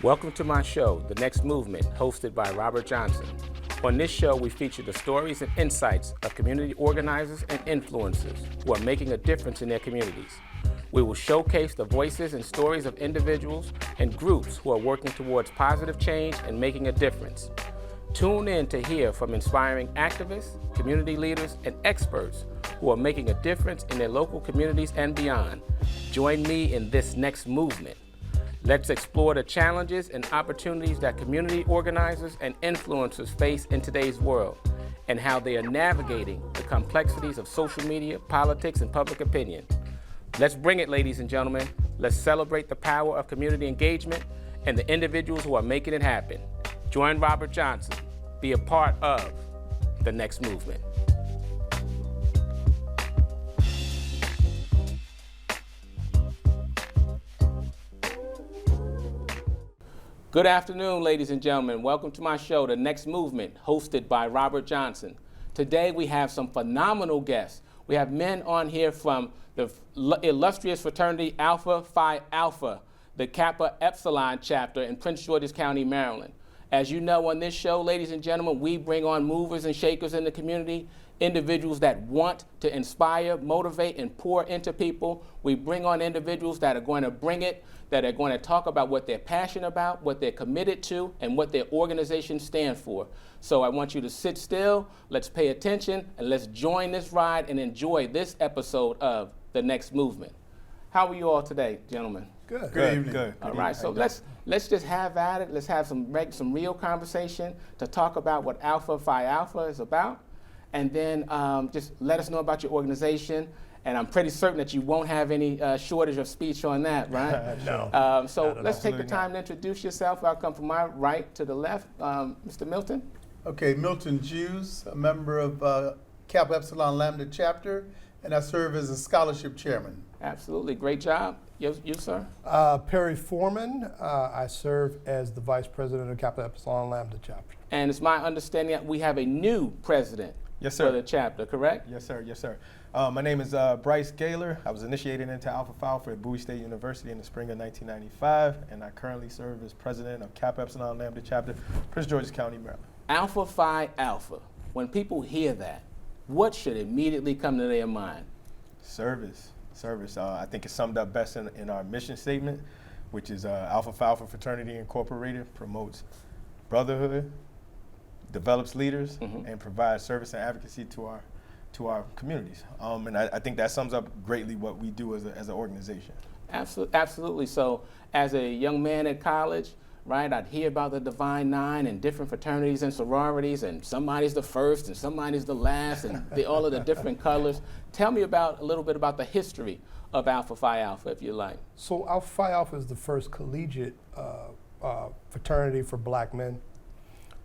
Welcome to my show, The Next Movement, hosted by Robert Johnson. On this show, we feature the stories and insights of community organizers and influencers who are making a difference in their communities. We will showcase the voices and stories of individuals and groups who are working towards positive change and making a difference. Tune in to hear from inspiring activists, community leaders, and experts who are making a difference in their local communities and beyond. Join me in this next movement. Let's explore the challenges and opportunities that community organizers and influencers face in today's world and how they are navigating the complexities of social media, politics, and public opinion. Let's bring it, ladies and gentlemen. Let's celebrate the power of community engagement and the individuals who are making it happen. Join Robert Johnson. Be a part of the next movement. Good afternoon, ladies and gentlemen. Welcome to my show, The Next Movement, hosted by Robert Johnson. Today we have some phenomenal guests. We have men on here from the illustrious fraternity Alpha Phi Alpha, the Kappa Epsilon chapter in Prince George's County, Maryland. As you know, on this show, ladies and gentlemen, we bring on movers and shakers in the community, individuals that want to inspire, motivate, and pour into people. We bring on individuals that are going to bring it, that are going to talk about what they're passionate about, what they're committed to, and what their organizations stand for. So I want you to sit still, let's pay attention, and let's join this ride and enjoy this episode of The Next Movement. How are you all today, gentlemen? Good. Good evening. Good. All right, so let's just have at it. Let's have some real conversation to talk about what Alpha Phi Alpha is about, and then just let us know about your organization. And I'm pretty certain that you won't have any shortage of speech on that, right? No. So let's take the time to introduce yourself. I'll come from my right to the left. Mr. Milton. Okay, Milton Jews, a member of Kappa Epsilon Lambda chapter, and I serve as a scholarship chairman. Absolutely, great job. You, sir? Perry Foreman. I serve as the vice president of Kappa Epsilon Lambda chapter. And it's my understanding that we have a new president for the chapter, correct? Yes, sir. Yes, sir. My name is Bryce Gaylor. I was initiated into Alpha Phi Alpha at Bowie State University in the spring of 1995, and I currently serve as president of Kappa Epsilon Lambda chapter, Prince George's County, Maryland. Alpha Phi Alpha. When people hear that, what should immediately come to their mind? Service. I think it's summed up best in our mission statement, which is Alpha Phi Alpha Fraternity Incorporated promotes brotherhood, develops leaders, and provides service and advocacy to our communities. And I think that sums up greatly what we do as an organization. Absolutely. So as a young man at college, right, I'd hear about the Divine Nine and different fraternities and sororities, and somebody's the first and somebody's the last, and all of the different colors. Tell me a little bit about the history of Alpha Phi Alpha, if you like. So Alpha Phi Alpha is the first collegiate fraternity for black men,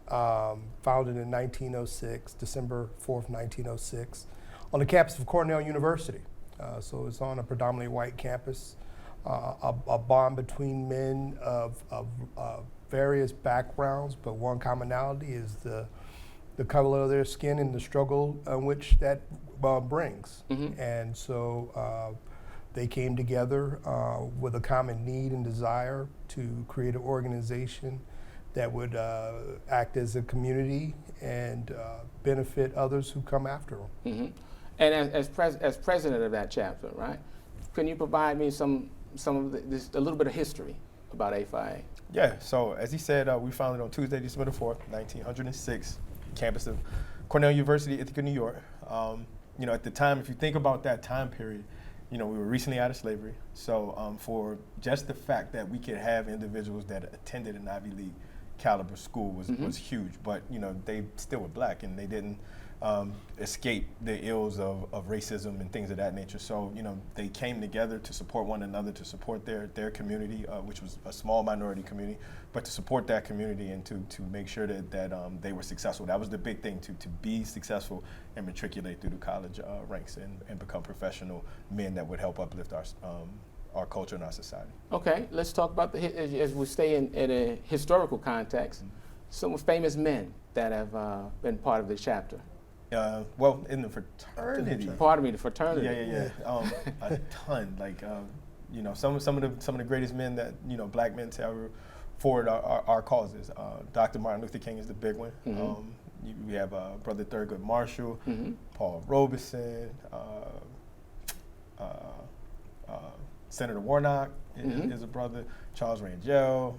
founded in 1906, December 4th, 1906, on the campus of Cornell University. So it's on a predominantly white campus. A bond between men of various backgrounds, but one commonality is the color of their skin and the struggle which that brings. And so they came together with a common need and desire to create an organization that would act as a community and benefit others who come after them. And as president of that chapter, right? Can you provide me a little bit of history about APHIA? Yeah, so as he said, we founded on Tuesday, December the 4th, 1906, campus of Cornell University, Ithaca, New York. At the time, if you think about that time period, we were recently out of slavery. So for just the fact that we could have individuals that attended an Ivy League caliber school was huge. But, they still were black and they didn't escape the ills of racism and things of that nature. So, they came together to support one another, to support their community, which was a small minority community, but to support that community and to make sure that they were successful. That was the big thing, to be successful and matriculate through the college ranks and become professional men that would help uplift our culture and our society. Okay, let's talk about as we stay in a historical context, some famous men that have been part of the chapter. Well, in the fraternity. Pardon me, the fraternity. Yeah. A ton. Like, some of the greatest men that black men to ever forward our causes. Dr. Martin Luther King is the big one. We have Brother Thurgood Marshall, Paul Robeson, Senator Warnock is a brother, Charles Rangel.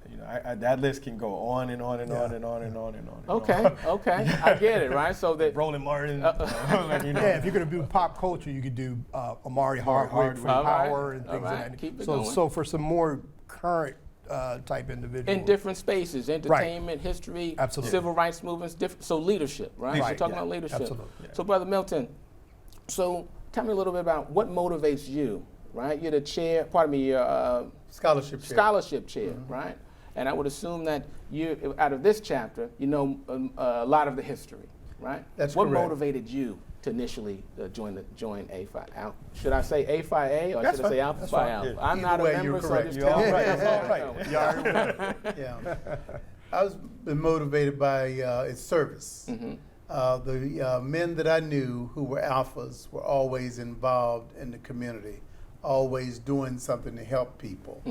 You know, that list can go on and on and on and on and on and on. Okay, okay, I get it, right? So that Roland Martin. Yeah, if you're going to do pop culture, you could do Amari Hardwick from Power and things like that. Keep it So, going. so for some more current type individuals. In different spaces, entertainment, history, Absolutely. civil rights movements, so leadership, right? Right, We're talking yeah, about leadership. absolutely. Yeah. So Brother Milton, so tell me a little bit about what motivates you, right? You're the chair, pardon me, you're Scholarship chair. right? And I would assume that you, out of this chapter, you know a lot of the history, right? That's what correct. motivated you to initially join A-Phi? Should I say A-Phi-A or That's should I say fine. Alpha That's Phi fine. Alpha? Yeah. I'm Either not a way, member, you're so correct. just You're tell all me. right. That's You're all all right. right. You already yeah. I was been motivated by its service. The men that I knew who were alphas were always involved in the community, always doing something to help people.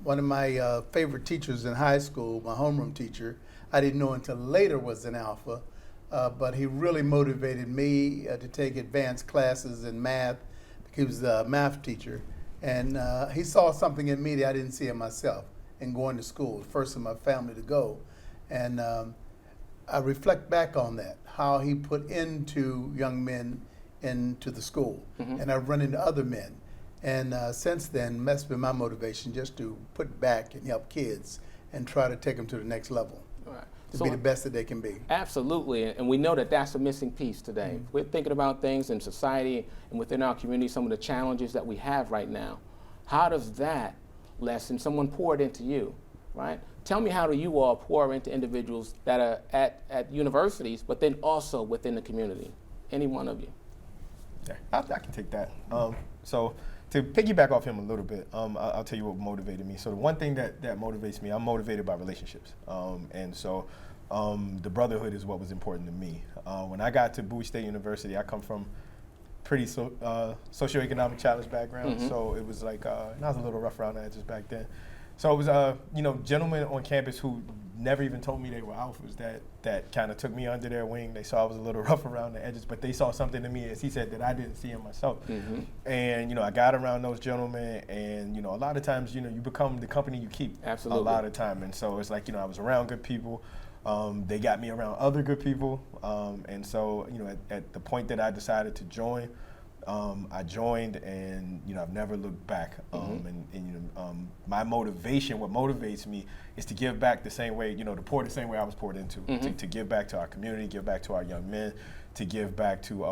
One of my favorite teachers in high school, my homeroom teacher, I didn't know until later was an alpha, but he really motivated me to take advanced classes in math. He was a math teacher, and he saw something in me that I didn't see in myself in going to school, the first in my family to go. And I reflect back on that, how he put into young men into the school. And I've run into other men. And since then, that's been my motivation, just to put back and help kids and try to take them to the next level, All right. to So be the best that they can be. absolutely, and we know that that's a missing piece today. We're thinking about things in society and within our community, some of the challenges that we have right now. How does that lesson, someone poured into you, right? Tell me, how do you all pour into individuals that are at universities, but then also within the community? Any one of you? Yeah, I can take that. So to piggyback off him a little bit, I'll tell you what motivated me. So the one thing that motivates me, I'm motivated by relationships. And so the brotherhood is what was important to me. When I got to Bowie State University, I come from pretty socioeconomic challenged background. So it was like, and I was a little rough around the edges back then. So it was, gentlemen on campus who never even told me they were alphas that kind of took me under their wing. They saw I was a little rough around the edges, but they saw something in me, as he said, that I didn't see in myself. And, I got around those gentlemen, and, a lot of times, you become the company you keep. Absolutely. A lot of time. And so it's like, I was around good people. They got me around other good people. And so, at the point that I decided to join, I joined, and I've never looked back. My motivation, what motivates me, is to give back the same way, to pour the same way I was poured into, to give back to our community, give back to our young men, to give back to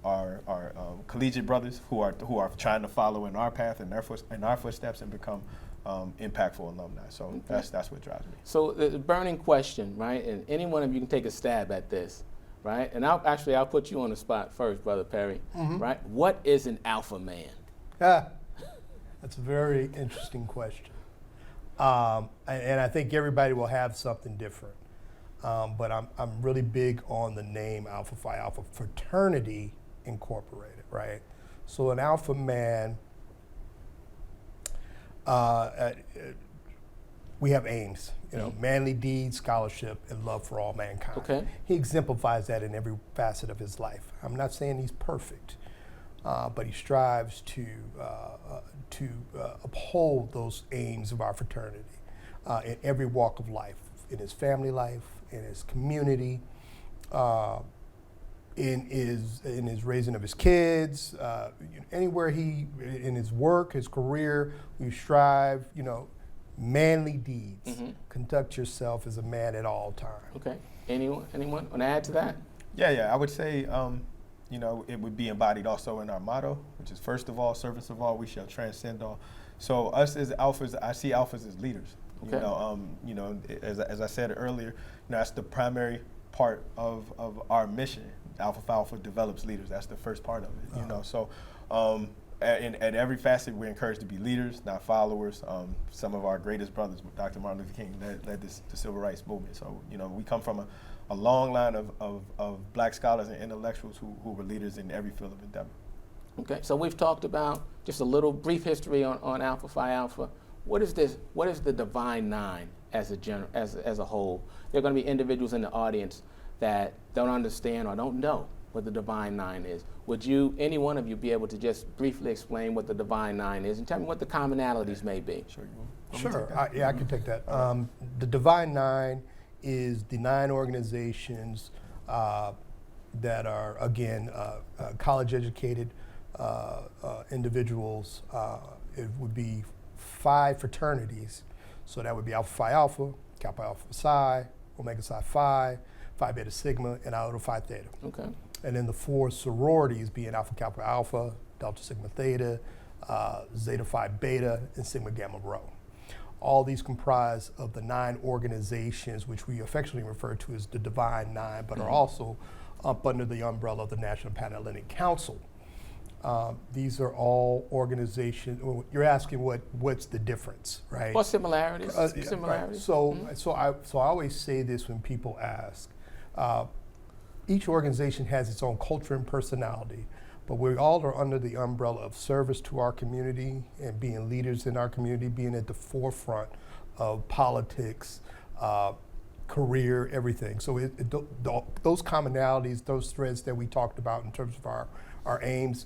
our collegiate brothers who are trying to follow in our path and our footsteps and become impactful alumni. So that's what drives me. So the burning question, right? And any one of you can take a stab at this, right? And I'll put you on the spot first, Brother Perry, right? What is an alpha man? That's a very interesting question. And I think everybody will have something different. But I'm really big on the name Alpha Phi Alpha Fraternity Incorporated, right? So an alpha man, we have aims, manly deeds, scholarship, and love for all mankind. Okay. He exemplifies that in every facet of his life. I'm not saying he's perfect, but he strives to uphold those aims of our fraternity in every walk of life, in his family life, in his community, in his raising of his kids, anywhere in his work, his career, we strive, manly deeds. Conduct yourself as a man at all times. Okay. Anyone want to add to that? Yeah. I would say, it would be embodied also in our motto, which is first of all, servants of all, we shall transcend all. So us as alphas, I see alphas as leaders. Okay. As I said earlier, that's the primary part of our mission. Alpha Phi Alpha develops leaders. That's the first part of it. So at every facet, we're encouraged to be leaders, not followers. Some of our greatest brothers, Dr. Martin Luther King, led the civil rights movement. So we come from a long line of black scholars and intellectuals who were leaders in every field of endeavor. Okay. So we've talked about just a little brief history on Alpha Phi Alpha. what is this? What is the Divine Nine as a whole? There are going to be individuals in the audience that don't understand or don't know what the Divine Nine is. Would you, any one of you, be able to just briefly explain what the Divine Nine is and tell me what the commonalities may be? Sure. I can take that. The Divine Nine is the 9 organizations that are, again, college-educated individuals. It would be 5 fraternities. So that would be Alpha Phi Alpha, Kappa Alpha Psi, Omega Psi Phi, Phi Beta Sigma, and Iota Phi Theta. Okay. And then the 4 sororities being Alpha Kappa Alpha, Delta Sigma Theta, Zeta Phi Beta, and Sigma Gamma Rho. All these comprise of the 9 organizations, which we affectionately refer to as the Divine Nine, but are also up under the umbrella of the National Panhellenic Council. These are all organizations. You're asking what's the difference, right? What similarities? Right. Similarities. So I always say this when people ask. Each organization has its own culture and personality, but we all are under the umbrella of service to our community and being leaders in our community, being at the forefront of politics, career, everything. So those commonalities, those threads that we talked about in terms of our aims,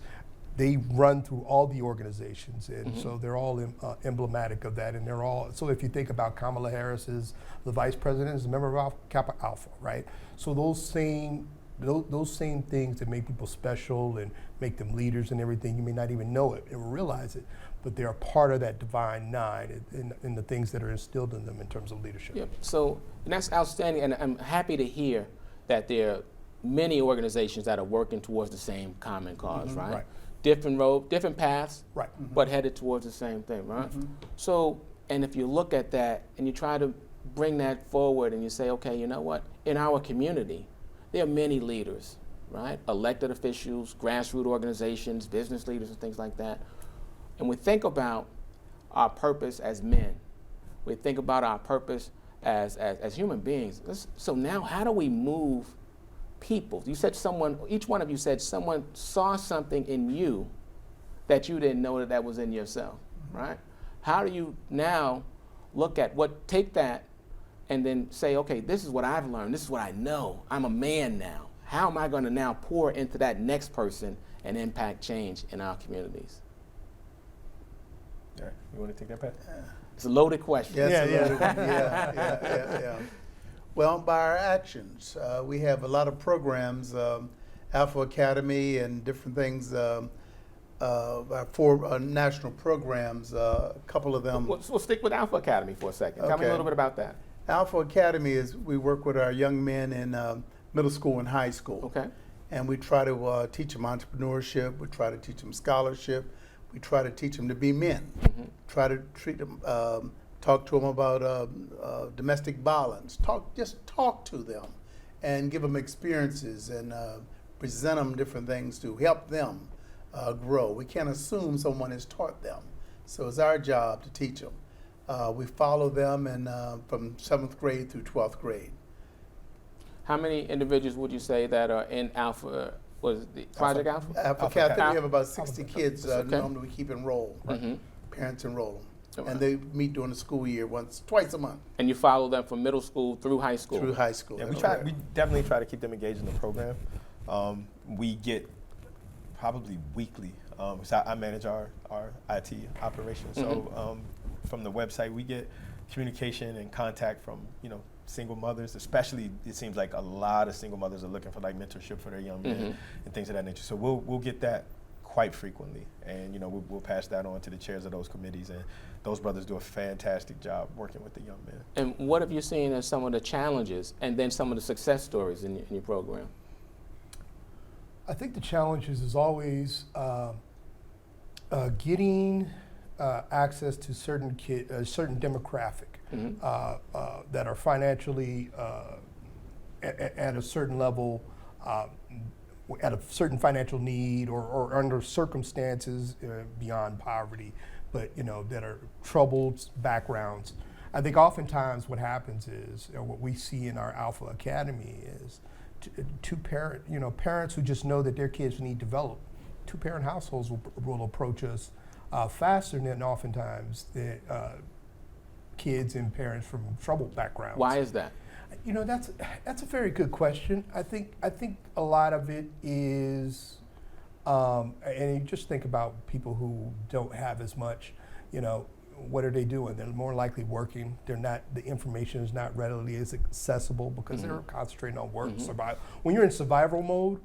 they run through all the organizations, and so they're all emblematic of that, and they're all, so if you think about Kamala Harris as the vice president, is a member of Kappa Alpha, right? So those same things that make people special and make them leaders and everything, you may not even know it or realize it, but they're a part of that Divine Nine in the things that are instilled in them in terms of leadership. Yep. So, and that's outstanding, and I'm happy to hear that there are many organizations that are working towards the same common cause, right? Right. Different road, different paths, Right. but headed towards the same thing, right? So, and if you look at that and you try to bring that forward and you say, okay, you know what? In our community, there are many leaders, right? Elected officials, grassroots organizations, business leaders, and things like that. And we think about our purpose as men. We think about our purpose as human beings. So now, how do we move people? You said each one of you said someone saw something in you that you didn't know that was in yourself, right? How do you now take that and then say, okay, this is what I've learned, this is what I know, I'm a man now. How am I going to now pour into that next person and impact change in our communities? All right. You want to take that, Pat? It's a loaded question. Yes, yeah. Well, by our actions, we have a lot of programs, Alpha Academy and different things, our 4 national programs, a couple of them. We'll stick with Alpha Academy for a second. Tell me a Okay. little bit about that. Alpha Academy is, we work with our young men in middle school and high school. Okay. And we try to teach them entrepreneurship, we try to teach them scholarship, we try to teach them to be men, try to treat them, talk to them about domestic violence, just talk to them and give them experiences and present them different things to help them grow. We can't assume someone has taught them, so it's our job to teach them. We follow them from 7th grade through 12th grade. How many individuals would you say that are in Alpha, was it Project Alpha? Alpha Academy, we have about 60 kids Okay. normally we keep enrolled. Parents enroll them. And they meet during the school year twice a month. And you follow them from middle school through high school? Through high school. Yeah, that's we definitely try to keep them engaged in the program. We get probably weekly. So I manage our IT operations. So from the website, we get communication and contact from single mothers. Especially, it seems like a lot of single mothers are looking for like mentorship for their young men and things of that nature. So we'll get that quite frequently, and we'll pass that on to the chairs of those committees, and those brothers do a fantastic job working with the young men. And what have you seen as some of the challenges and then some of the success stories in your program? I think the challenges is always getting access to certain demographic that are financially at a certain level, at a certain financial need or under circumstances beyond poverty, but that are troubled backgrounds. I think oftentimes what happens is, or what we see in our Alpha Academy is parents who just know that their kids need development. 2-parent households will approach us faster than oftentimes kids and parents from troubled backgrounds. Why is that? You know, that's a very good question. I think a lot of it is, and you just think about people who don't have as much, you know, what are they doing? They're more likely working. They're not, the information is not readily as accessible because they're concentrating on work, survival. When you're in survival mode,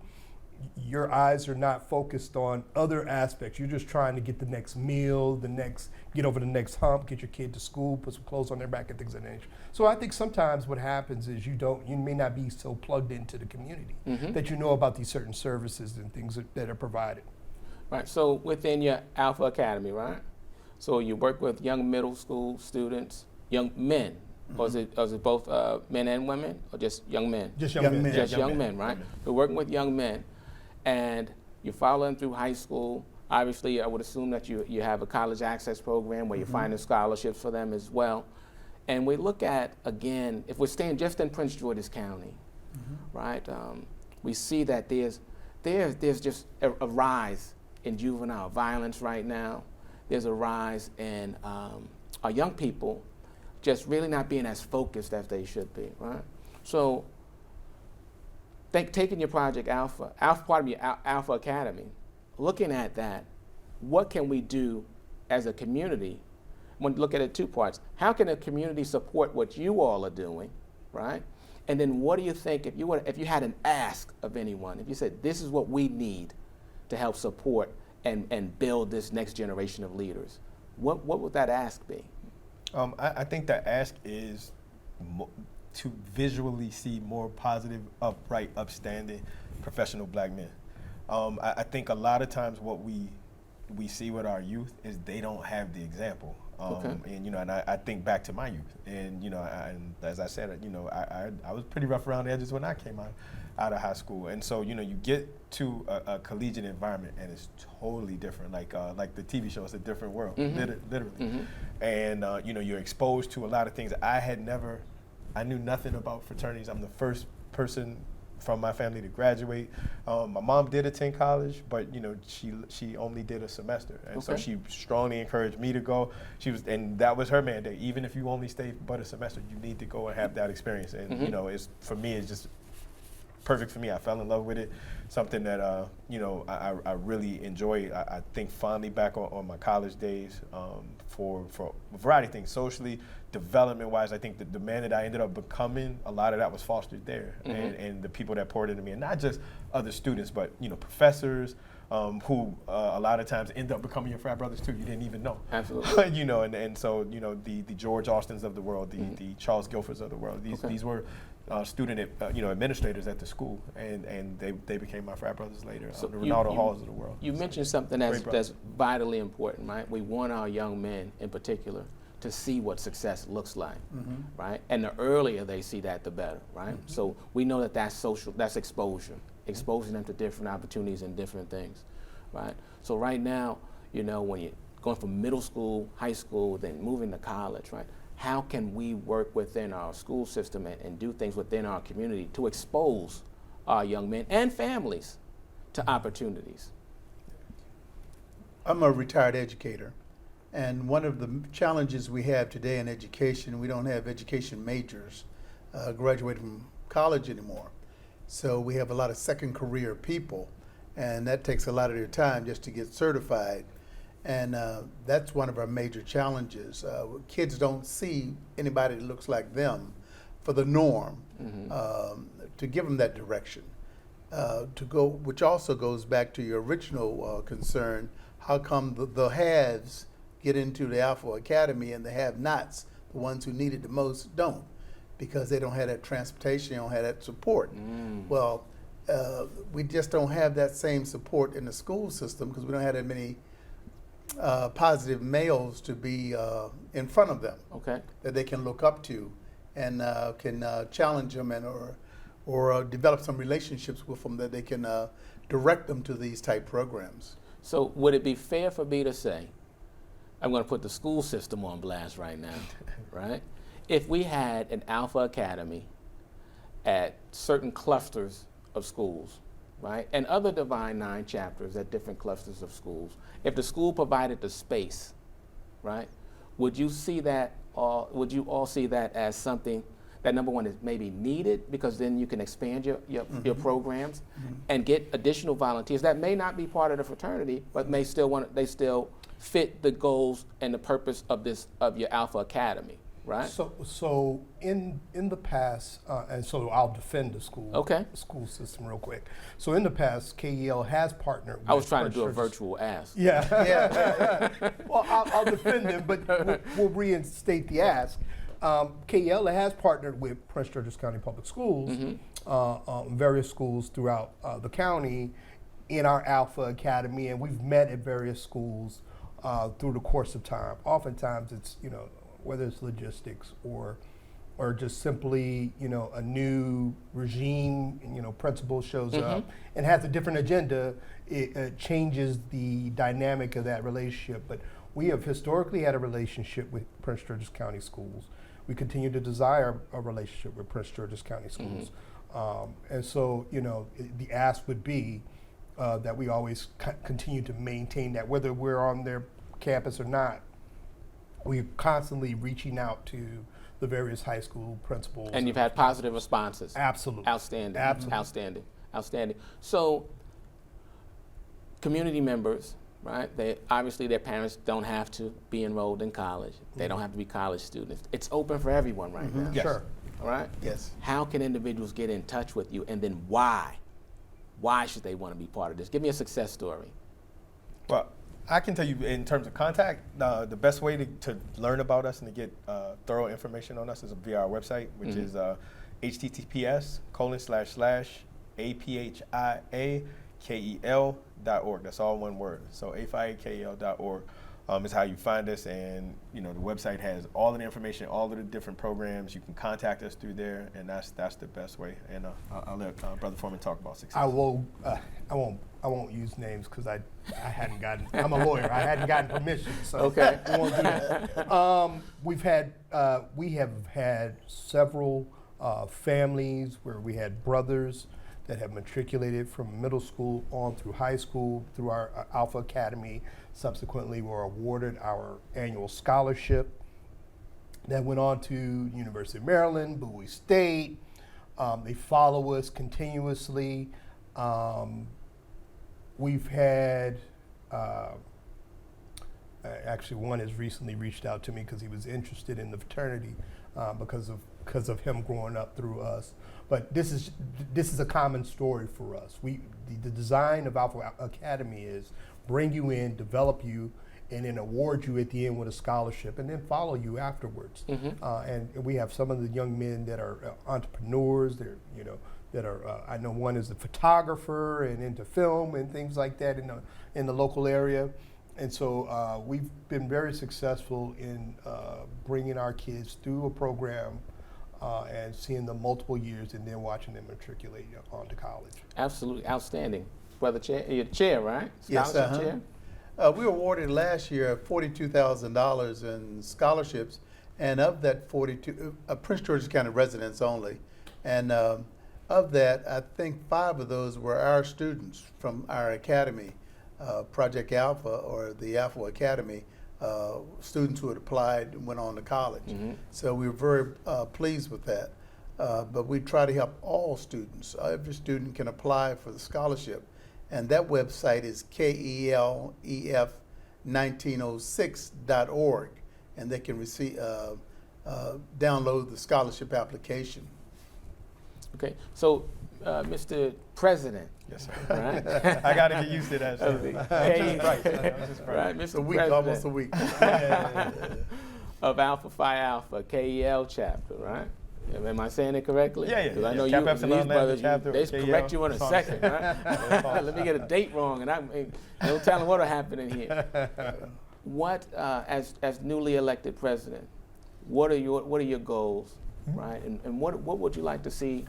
your eyes are not focused on other aspects. You're just trying to get the next meal, get over the next hump, get your kid to school, put some clothes on their back and things of that nature. So I think sometimes what happens is you may not be so plugged into the community that you know about these certain services and things that are provided. Right, so within your Alpha Academy, right? So you work with young middle school students, young men, or is it both men and women, or just young men? Just young men. Just young men, right? We're working with young men, and you follow them through high school. Obviously, I would assume that you have a college access program where you're finding scholarships for them as well. And we look at, again, if we're staying just in Prince George's County, right? We see that there's just a rise in juvenile violence right now. There's a rise in our young people just really not being as focused as they should be, right? So taking your Project Alpha, part of your Alpha Academy, looking at that, what can we do as a community? When you look at it two parts, how can a community support what you all are doing, right? And then what do you think, if you had an ask of anyone, if you said, this is what we need to help support and build this next generation of leaders, what would that ask be? I think the ask is to visually see more positive, upright, upstanding, professional black men. I think a lot of times what we see with our youth is they don't have the example. And and I think back to my youth, and and as I said, I was pretty rough around the edges when I came out of high school, and so you get to a collegiate environment and it's totally different. Like the TV show, it's a different world, literally. And you're exposed to a lot of things. I knew nothing about fraternities. I'm the first person from my family to graduate. My mom did attend college, but she only did a semester, and so she strongly encouraged me to go. And that was her mandate. Even if you only stay but a semester, you need to go and have that experience. And it's for me, it's just perfect for me. I fell in love with it. Something that I really enjoy. I think fondly back on my college days for a variety of things, socially, development-wise. I think the man that I ended up becoming, a lot of that was fostered there, and the people that poured into me, and not just other students, but professors who a lot of times end up becoming your frat brothers too. You didn't even know. Absolutely. And so the George Austins of the world, the Charles Guilfords of the world. These were student administrators at the school, and they became my frat brothers later. So the Ronaldo Halls of the world. You mentioned something that's vitally important, right? We want our young men in particular to see what success looks like, right? And the earlier they see that, the better, right? So we know that that's exposure, exposing them to different opportunities and different things, right? So right now, when you're going from middle school, high school, then moving to college, right? How can we work within our school system and do things within our community to expose our young men and families to opportunities? I'm a retired educator, and one of the challenges we have today in education, we don't have education majors graduating from college anymore. So we have a lot of second career people, and that takes a lot of their time just to get certified. And that's one of our major challenges. Kids don't see anybody that looks like them for the norm, to give them that direction. Which also goes back to your original concern, how come the haves get into the Alpha Academy and the have-nots, the ones who need it the most, don't? Because they don't have that transportation, they don't have that support. Well, we just don't have that same support in the school system because we don't have that many positive males to be in front of them, that they can look up to and can challenge them or develop some relationships with them that they can direct them to these type programs. So would it be fair for me to say, I'm going to put the school system on blast right now, right? If we had an Alpha Academy at certain clusters of schools, right, and other Divine Nine chapters at different clusters of schools, if the school provided the space, right, would you see that would you all see that as something that, number one, is maybe needed, because then you can expand your programs and get additional volunteers that may not be part of the fraternity, but may still they still fit the goals and the purpose of your Alpha Academy, right? So in the past, and so I'll defend the school system real quick. So in the past, KEL has partnered with I was trying to do a churches. virtual ask. Yeah. Yeah. Well, I'll defend them, but we'll reinstate the ask. KEL has partnered with Prince George's County Public Schools, various schools throughout the county in our Alpha Academy, and we've met at various schools through the course of time. Oftentimes it's, whether it's logistics or just simply, a new regime, principal shows up and has a different agenda, it changes the dynamic of that relationship. But we have historically had a relationship with Prince George's County Schools. We continue to desire a relationship with Prince George's County Schools. And so, the ask would be that we always continue to maintain that, whether we're on their campus or not. We're constantly reaching out to the various high school principals. And you've had positive responses. Absolutely. Outstanding. Absolutely. Outstanding. So, community members, right? Obviously their parents don't have to be enrolled in college. They don't have to be college students. It's open for everyone right now. Yes. Sure. All right? Yes. How can individuals get in touch with you, and then why? Why should they want to be part of this? Give me a success story. Well, I can tell you in terms of contact, the best way to learn about us and to get thorough information on us is via our website, which is https://aphiakel.org. That's all one word. So aphiakel.org is how you find us, and the website has all of the information, all of the different programs. You can contact us through there, and that's the best way. And I'll let Brother Foreman talk about success. I won't use names because I hadn't gotten. I'm a lawyer. I hadn't gotten permission, so Okay. we won't do that. We have had several families where we had brothers that have matriculated from middle school on through high school through our Alpha Academy. Subsequently, were awarded our annual scholarship that went on to University of Maryland, Bowie State. They follow us continuously. We've had, actually one has recently reached out to me because he was interested in the fraternity because of him growing up through us. But this is a common story for us. The design of Alpha Academy is bring you in, develop you, and then award you at the end with a scholarship, and then follow you afterwards. And we have some of the young men that are entrepreneurs. They're that are I know one is a photographer and into film and things like that in the local area. And so we've been very successful in bringing our kids through a program and seeing them multiple years, and then watching them matriculate on to college. Absolutely outstanding. Brother Chair, your chair, right? Yes, Scholarship chair? We were awarded last year $42,000 in scholarships, and of that 42, Prince George's County residents only, and of that, I think 5 of those were our students from our academy, Project Alpha, or the Alpha Academy, students who had applied and went on to college. So we were very pleased with that. But we try to help all students. Every student can apply for the scholarship. And that website is KELEF1906.org. And they can receive, download the scholarship application. Okay, so Mr. President. Yes, sir. Right? I got to get used to that. Of the right, Mr. A week, President almost a week. of Alpha Phi Alpha, KEL chapter, right? Am I saying it correctly? Yeah. Because I know Kappa you and Epsilon these brothers, chapter, they KEL. correct you in a That's all I'm second, saying. right? Let me get a date wrong, and don't tell them what'll happen in here. What, as newly elected president, what are your goals, right? And what would you like to see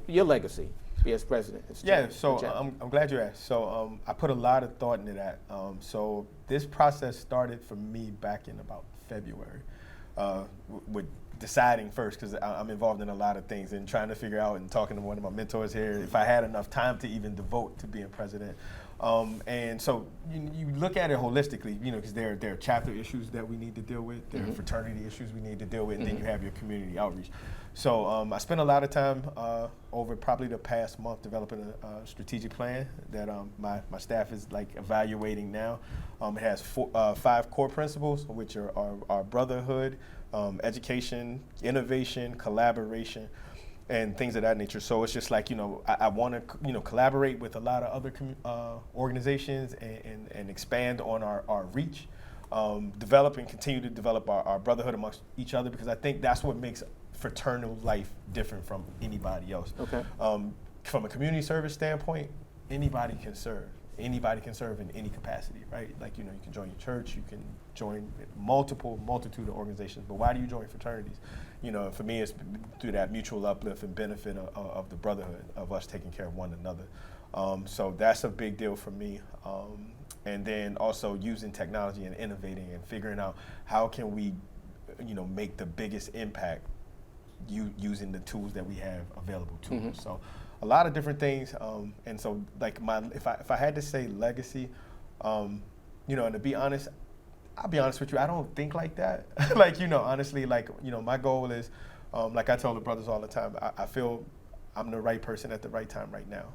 your legacy be as president? Yeah, so I'm glad you asked. So I put a lot of thought into that. So this process started for me back in about February with deciding first, because I'm involved in a lot of things and trying to figure out and talking to one of my mentors here if I had enough time to even devote to being president. And so you look at it holistically, because there are chapter issues that we need to deal with, there are fraternity issues we need to deal with, and then you have your community outreach. So I spent a lot of time over probably the past month developing a strategic plan that my staff is like evaluating now. It has 5 core principles, which are our brotherhood, education, innovation, collaboration, and things of that nature. So it's just like, I want to, collaborate with a lot of other organizations and expand on our reach, develop and continue to develop our brotherhood amongst each other, because I think that's what makes fraternal life different from anybody else. Okay. From a community service standpoint, anybody can serve. Anybody can serve in any capacity, right? Like, you can join your church, you can join multitude of organizations, but why do you join fraternities? For me, it's through that mutual uplift and benefit of the brotherhood, of us taking care of one another. So that's a big deal for me. And then also using technology and innovating and figuring out how can we, make the biggest impact using the tools that we have available to us. So a lot of different things, and so like if I had to say legacy, and to be honest, I'll be honest with you, I don't think like that. Like, honestly, like, my goal is, like I tell the brothers all the time, I feel I'm the right person at the right time right now.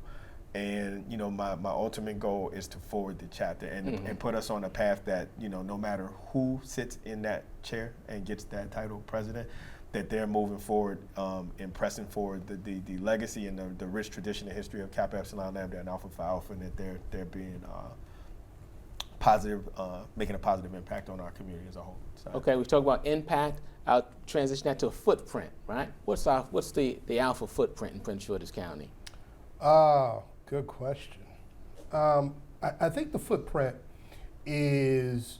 And, my ultimate goal is to forward the chapter and put us on a path that, no matter who sits in that chair and gets that title president, that they're moving forward and pressing forward the legacy and the rich tradition and history of Kappa Epsilon Lambda and Alpha Phi Alpha, and that they're being positive, making a positive impact on our community as a whole. So. Okay, we talked about impact. I'll transition that to a footprint, right? What's the Alpha footprint in Prince George's County? Good question. I think the footprint is,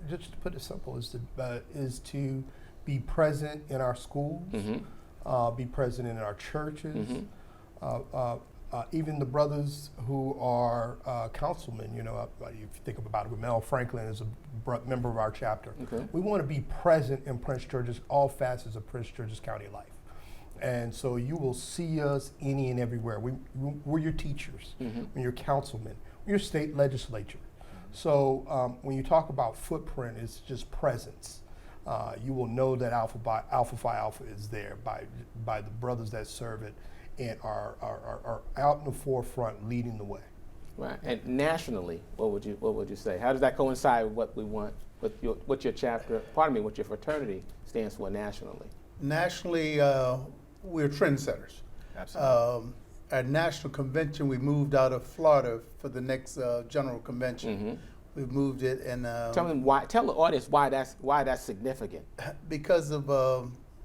just to put it simple, is to be present in our schools, be present in our churches, even the brothers who are councilmen. If you think about it, Mel Franklin is a member of our chapter. Okay. We want to be present in Prince George's, all facets of Prince George's County life. And so you will see us any and everywhere. We're your teachers, we're your councilmen, we're your state legislature. So when you talk about footprint, it's just presence. You will know that Alpha Phi Alpha is there by the brothers that serve it and are out in the forefront leading the way. Right. And nationally, what would you say? How does that coincide with what we want, what your chapter, what your fraternity stands for nationally? Nationally, we're trendsetters. Absolutely. Our national convention, we moved out of Florida for the next general convention. We moved it, and tell the audience why that's significant. Because of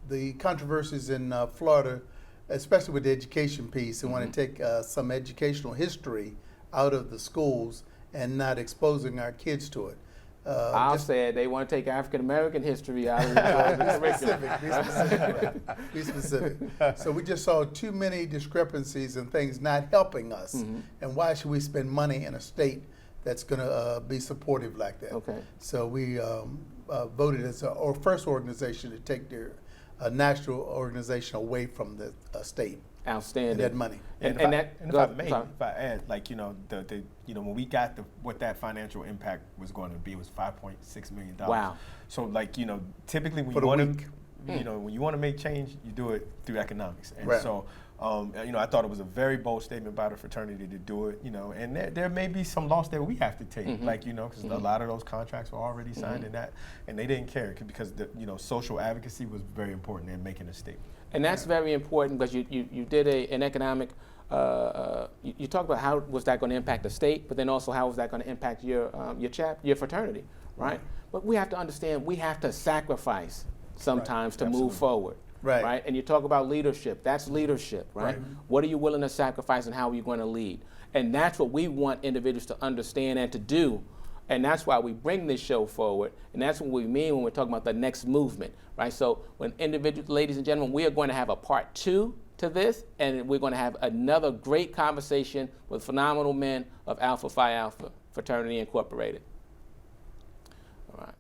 the controversies in Florida, especially with the education piece, and want to take some educational history out of the schools and not exposing our kids to it. I'll say they want to take African American history out of the curriculum. Be specific. So we just saw too many discrepancies and things not helping us. And why should we spend money in a state that's going to be supportive like that? Okay. So we voted as our first organization to take their national organization away from the state. Outstanding. And that money. And if I add, like, when we got what that financial impact was going to be, it was $5.6 million. Wow. So, like, typically when you want to make change, you do it through economics. And right. So, I thought it was a very bold statement by the fraternity to do it, and there may be some loss that we have to take, because a lot of those contracts were already signed and they didn't care because social advocacy was very important in making a statement. And that's very important because you did an economic, you talked about how was that going to impact the state, but then also how was that going to impact your fraternity, right? But we have to understand we have to sacrifice sometimes to move forward. Right. And you talk about leadership. That's leadership, right? What are you willing to sacrifice and how are you going to lead? And that's what we want individuals to understand and to do. And that's why we bring this show forward. And that's what we mean when we're talking about the next movement, right? So when individuals, ladies and gentlemen, we are going to have a part 2 to this, and we're going to have another great conversation with phenomenal men of Alpha Phi Alpha Fraternity Incorporated. All right.